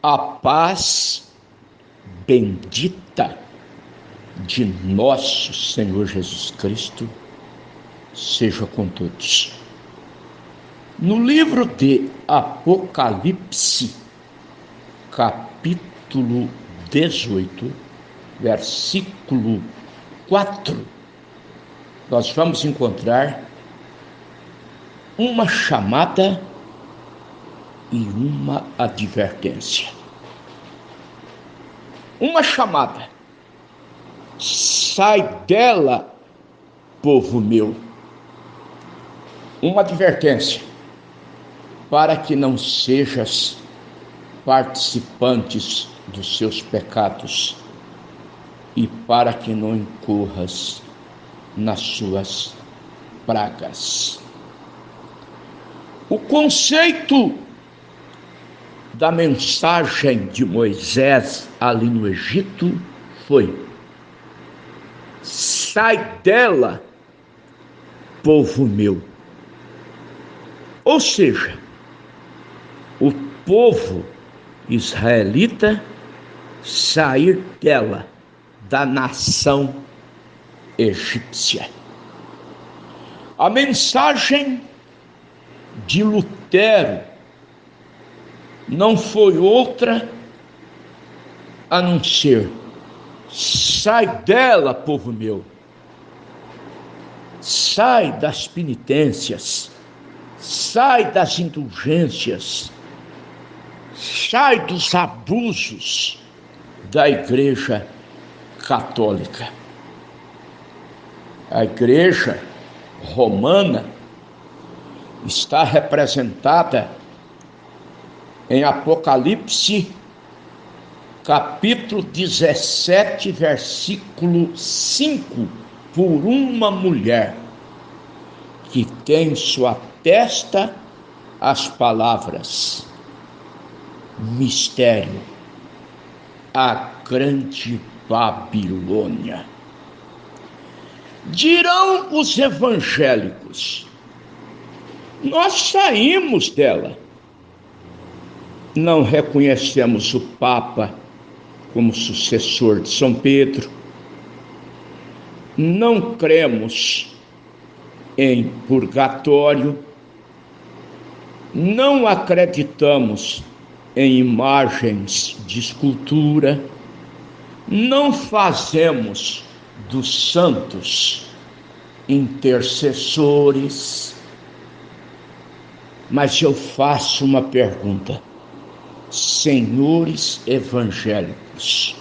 A paz bendita de nosso Senhor Jesus Cristo seja com todos. No livro de Apocalipse, capítulo 18, versículo 4, nós vamos encontrar uma chamada e uma advertência. Uma chamada: sai dela, povo meu. Uma advertência: para que não sejas participantes dos seus pecados e para que não incorras nas suas pragas. O conceito da mensagem de Moisés ali no Egito foi: sai dela, povo meu. Ou seja, o povo israelita sair dela, da nação egípcia. A mensagem de Lutero não foi outra a não ser: sai dela, povo meu. Sai das penitências, sai das indulgências, sai dos abusos da Igreja Católica. A Igreja Romana está representada em Apocalipse, capítulo 17, versículo 5, por uma mulher que tem em sua testa as palavras: mistério, a grande Babilônia. Dirão os evangélicos: nós saímos dela. Não reconhecemos o Papa como sucessor de São Pedro. Não cremos em purgatório. Não acreditamos em imagens de escultura. Não fazemos dos santos intercessores. Mas eu faço uma pergunta: senhores evangélicos,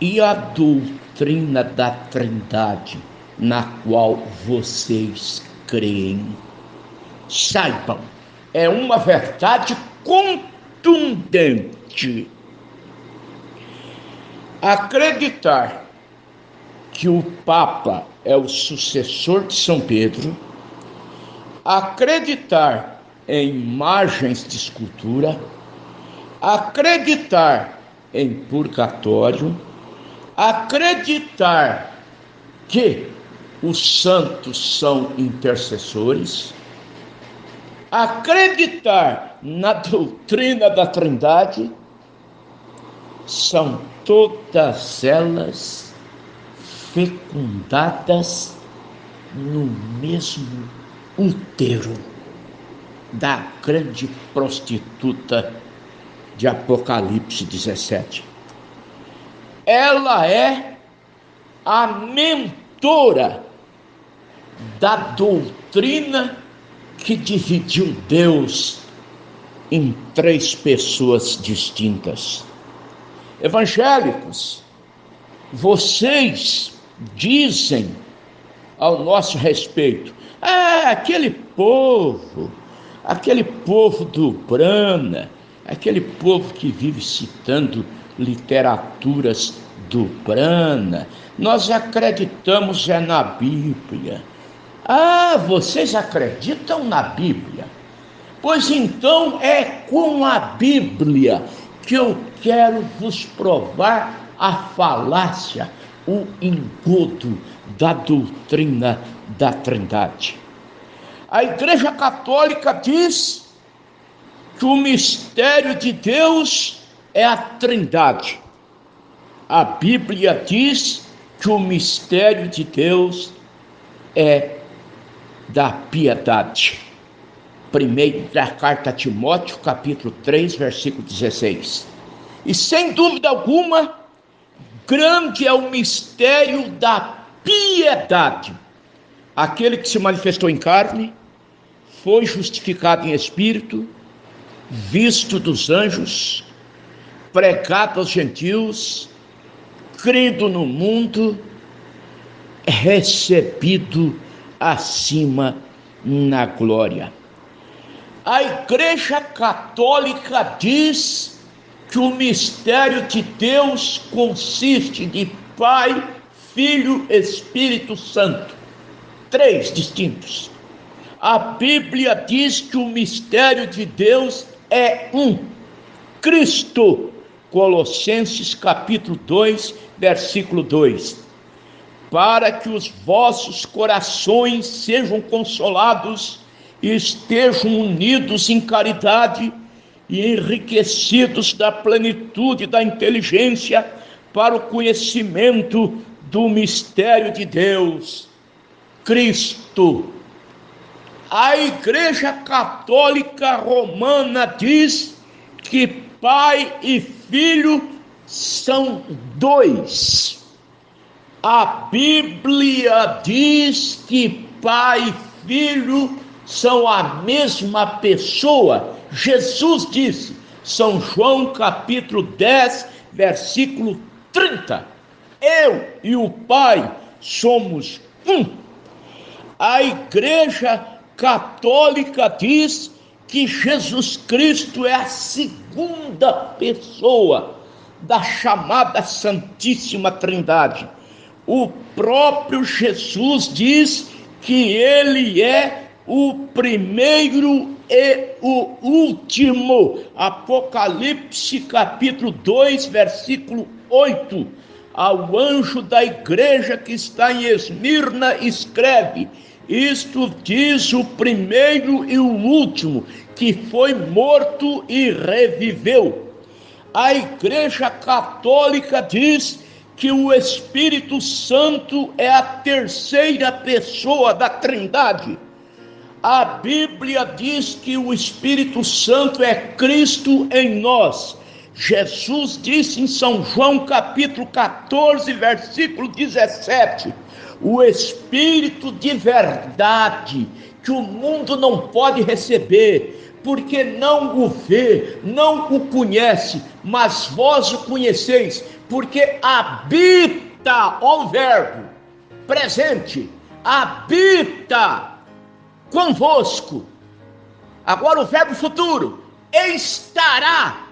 e a doutrina da Trindade na qual vocês creem? Saibam, é uma verdade contundente. Acreditar que o Papa é o sucessor de São Pedro, acreditar em imagens de escultura, acreditar em purgatório, acreditar que os santos são intercessores, acreditar na doutrina da Trindade, são todas elas fecundadas no mesmo útero da grande prostituta de Apocalipse 17. Ela é a mentora da doutrina que dividiu Deus em três pessoas distintas. Evangélicos, vocês dizem ao nosso respeito: aquele povo do Brana, aquele povo que vive citando literaturas do Brana, nós acreditamos na Bíblia. Vocês acreditam na Bíblia? Pois então é com a Bíblia que eu quero vos provar a falácia, o engodo da doutrina da Trindade. A Igreja Católica diz que o mistério de Deus é a Trindade. A Bíblia diz que o mistério de Deus é da piedade. Primeira carta a Timóteo, capítulo 3, versículo 16. E sem dúvida alguma, grande é o mistério da piedade. Aquele que se manifestou em carne, foi justificado em espírito, visto dos anjos, pregado aos gentios, crido no mundo, recebido acima na glória. A Igreja Católica diz que o mistério de Deus consiste de Pai, Filho, Espírito Santo. 3 distintos. A Bíblia diz que o mistério de Deus é um. Cristo. Colossenses capítulo 2, versículo 2. Para que os vossos corações sejam consolados e estejam unidos em caridade e enriquecidos da plenitude da inteligência para o conhecimento do mistério de Deus, Cristo. A Igreja Católica Romana diz que Pai e Filho são dois. A Bíblia diz que Pai e Filho são a mesma pessoa. Jesus disse, São João capítulo 10, versículo 30. Eu e o Pai somos um. A Igreja Católica diz que Jesus Cristo é a segunda pessoa da chamada Santíssima Trindade. O próprio Jesus diz que ele é o primeiro e o último. Apocalipse capítulo 2, versículo 8. Ao anjo da igreja que está em Esmirna escreve: isto diz o primeiro e o último, que foi morto e reviveu. A Igreja Católica diz que o Espírito Santo é a terceira pessoa da Trindade. A Bíblia diz que o Espírito Santo é Cristo em nós. Jesus disse em São João capítulo 14, versículo 17, o Espírito de verdade, que o mundo não pode receber, porque não o vê, não o conhece, mas vós o conheceis, porque habita, ó verbo, presente, habita convosco. Agora o verbo futuro, estará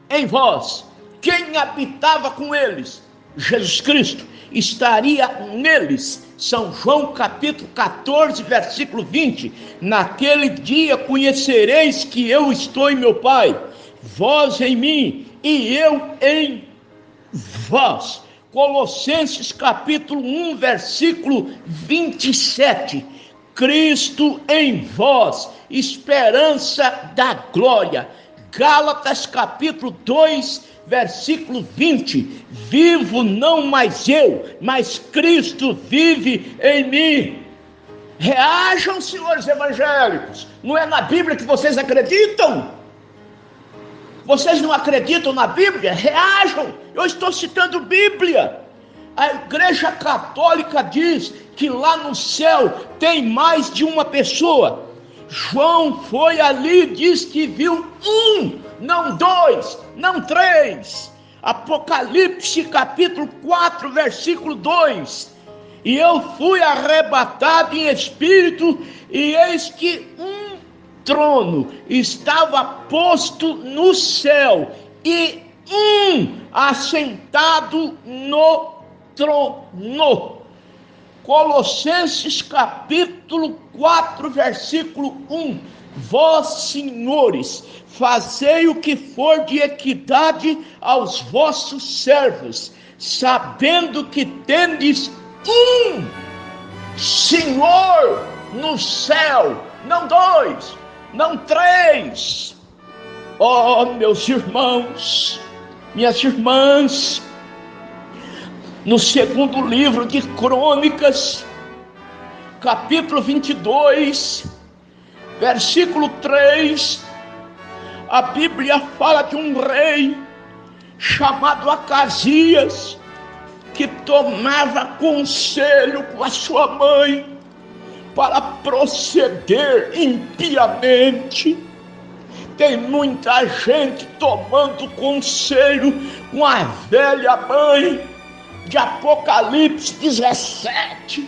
em vós. Quem habitava com eles? Jesus Cristo. Estaria neles. São João capítulo 14, versículo 20. Naquele dia conhecereis que eu estou em meu Pai, vós em mim e eu em vós. Colossenses capítulo 1, versículo 27. Cristo em vós, esperança da glória. Gálatas capítulo 2, versículo 20, vivo não mais eu, mas Cristo vive em mim. Reajam, senhores evangélicos, não é na Bíblia que vocês acreditam? Vocês não acreditam na Bíblia? Reajam, eu estou citando Bíblia. A Igreja Católica diz que lá no céu tem mais de uma pessoa. João foi ali e diz que viu um, não dois, não três. Apocalipse capítulo 4, versículo 2. E eu fui arrebatado em espírito, e eis que um trono estava posto no céu, e um assentado no trono. Colossenses capítulo 4, versículo 1. Vós, senhores, fazei o que for de equidade aos vossos servos, sabendo que tendes um Senhor no céu, não dois, não três. Oh, meus irmãos, minhas irmãs, no segundo livro de Crônicas, capítulo 22, versículo 3, a Bíblia fala de um rei chamado Acasias, que tomava conselho com a sua mãe para proceder impiamente. Tem muita gente tomando conselho com a velha mãe de Apocalipse 17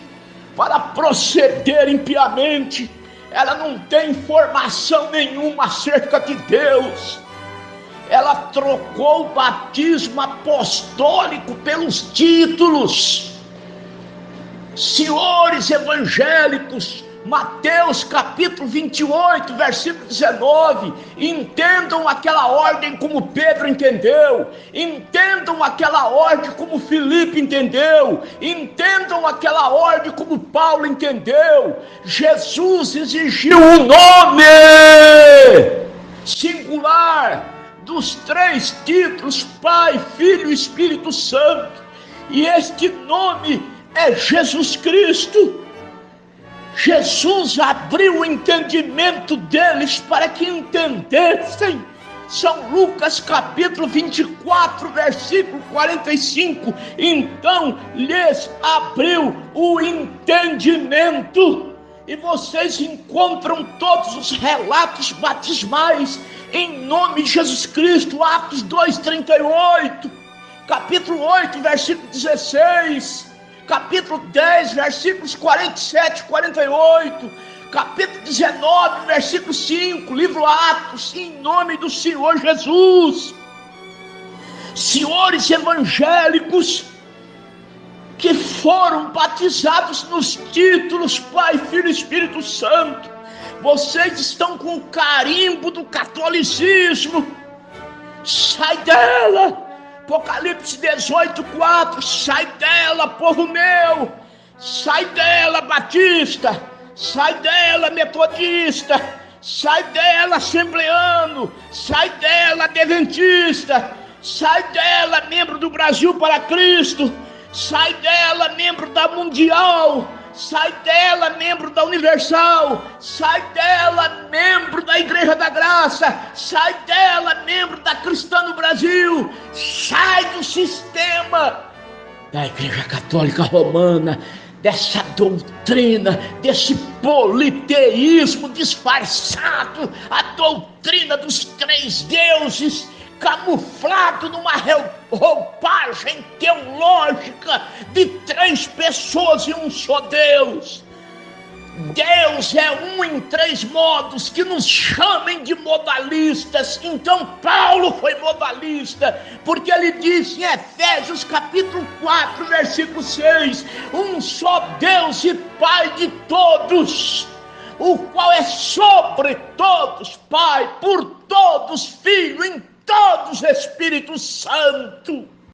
para proceder impiamente. Ela não tem informação nenhuma acerca de Deus. Ela trocou o batismo apostólico pelos títulos. Senhores evangélicos, Mateus capítulo 28, versículo 19, entendam aquela ordem como Pedro entendeu, entendam aquela ordem como Filipe entendeu, entendam aquela ordem como Paulo entendeu. Jesus exigiu um nome singular dos três títulos, Pai, Filho e Espírito Santo, e este nome é Jesus Cristo. Jesus abriu o entendimento deles para que entendessem. São Lucas capítulo 24, versículo 45. Então lhes abriu o entendimento. E vocês encontram todos os relatos batismais em nome de Jesus Cristo. Atos 2:38, capítulo 8, versículo 16, capítulo 10, versículos 47 e 48, capítulo 19, versículo 5, livro Atos, em nome do Senhor Jesus. Senhores evangélicos que foram batizados nos títulos Pai, Filho e Espírito Santo, vocês estão com o carimbo do catolicismo. Sai dela! Apocalipse 18:4, sai dela, povo meu, sai dela, batista, sai dela, metodista, sai dela, assembleano, sai dela, adventista, sai dela, membro do Brasil para Cristo, sai dela, membro da Mundial, sai dela, membro da Universal, sai dela, membro da Igreja da Graça, sai dela, membro da Cristã no Brasil, sai do sistema da Igreja Católica Romana, dessa doutrina, desse politeísmo disfarçado, a doutrina dos três deuses, camuflado numa roupagem teológica de três pessoas e um só Deus. Deus é um em três modos, que nos chamem de modalistas. Então Paulo foi modalista, porque ele disse em Efésios capítulo 4, versículo 6, um só Deus e Pai de todos, o qual é sobre todos Pai, por todos Filho, em todos Espírito Santo.